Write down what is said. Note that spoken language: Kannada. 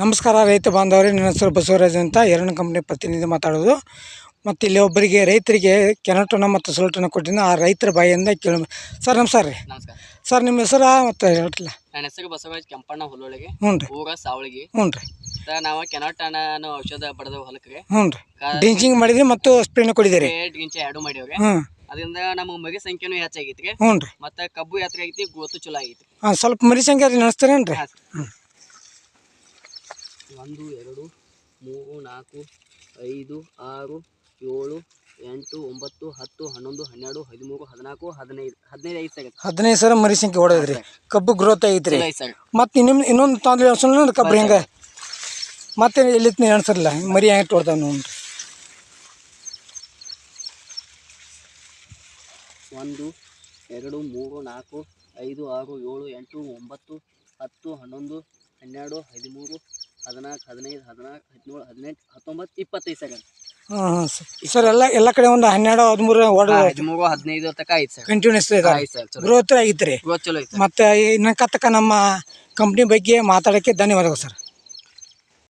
ನಮಸ್ಕಾರ ರೈತ ಬಾಂಧವರೇ, ನನ್ನ ಹೆಸರು ಬಸವರಾಜ್ ಅಂತ ಎರಡನೇ ಕಂಪ್ನಿ ಪ್ರತಿನಿಧಿ ಮಾತಾಡೋದು. ಮತ್ತು ಇಲ್ಲಿ ಒಬ್ಬರಿಗೆ ರೈತರಿಗೆ ಕೆನಟೋನ ಮತ್ತು ಸುಲ್ಟೋನ ಕೊಟ್ಟಿದ್ದು ಆ ರೈತರ ಬಾಯಿಯಿಂದ ಕೇಳ. ಸರ್ ನಮಸ್ಕಾರ ರೀ. ನಮಸ್ಕಾರ ಸರ್, ನಿಮ್ಮ ಹೆಸರು ಮತ್ತು ಹೇಳ್ತಿಲ್ಲ. ನನ್ನ ಹೆಸರು ಬಸವರಾಜ್ ಕೆಂಪಣ್ಣ ಹುಲ್ಲೊಳಗೆ, ಹ್ಞೂ ರೀ. ಊರ ಸಾವಳಿಗೆ. ಹ್ಞೂ ರೀ. ನಾವು ಕೆನಟೋನ ಅನ್ನೋ ಔಷಧ ಬಡದ ಹೊಲಕ್ಕೆ ಹ್ಞೂ ರೀ. ಡ್ರಿಂಚಿಂಗ್ ಮಾಡಿದ್ರಿ ಮತ್ತು ಸ್ಪ್ರೇನ ಕೊಟ್ಟಿದ್ದೀರಿ. ಗಿಂಚೆ ಎರಡು ಮಾಡಿವ್ರಿ. ಹ್ಞೂ. ಅದರಿಂದ ನಮ್ಮ ಮರಿ ಸಂಖ್ಯೆನೂ ಹೆಚ್ಚಾಗೈತಿ. ಹ್ಞೂ ರೀ. ಮತ್ತು ಕಬ್ಬು ಎತ್ತರ ಆಗೈತಿ, ಗ್ರೋತು ಚಲೋ ಆಗೈತಿ. ಹಾಂ, ಸ್ವಲ್ಪ ಮರಿ ಸಂಖ್ಯೆ ರೀ ನಡೆಸ್ತೀರೇನು ರೀ? ಹ್ಞೂ. 1 2 3 4 5 6 7 8 9 10 11 12 13 14 15 ಐದು ಸರ್. 15 ಸರ ಮರಿ ಸಂಖ್ಯೆ ಹೊಡೆದ್ರಿ. ಕಬ್ಬು ಗ್ರೋತ್ ಆಗೈತ್ರಿ. ಮತ್ತು ಇನ್ನೊಂದು ತೊಂದರೆ ಅನ್ಸಲ್ಲ ಕಬ್ಬು ಹೆಂಗೆ ಮತ್ತೆ ಎಲ್ಲಿ ಅನ್ಸಲ್ಲ ಮರಿ ಹೆಂಗೆ ಹೊಡ್ತಾವ ನೋಡ್ರಿ. 1 2 3 4 5 6 7 8 9 10 11 12 13 14 15 16 17 18 19 25 ಸರ್. ಹಾಂ ಸರ್, ಎಲ್ಲ ಕಡೆ ಒಂದು 12 13 13 15 ತನಕ ಐತೆ ಸರ್. ಕಂಟಿನ್ಯೂಸ್ ಗ್ರೋತ್ ಆಗೈತೆ ರೀ. ಗ್ರೋತ್ ಚಲೋ ಐತೆ. ಮತ್ತು ಇನ್ನೊಂದು ನಮ್ಮ ಕಂಪ್ನಿ ಬಗ್ಗೆ ಮಾತಾಡೋಕ್ಕೆ ಧನ್ಯವಾದಗಳು ಸರ್.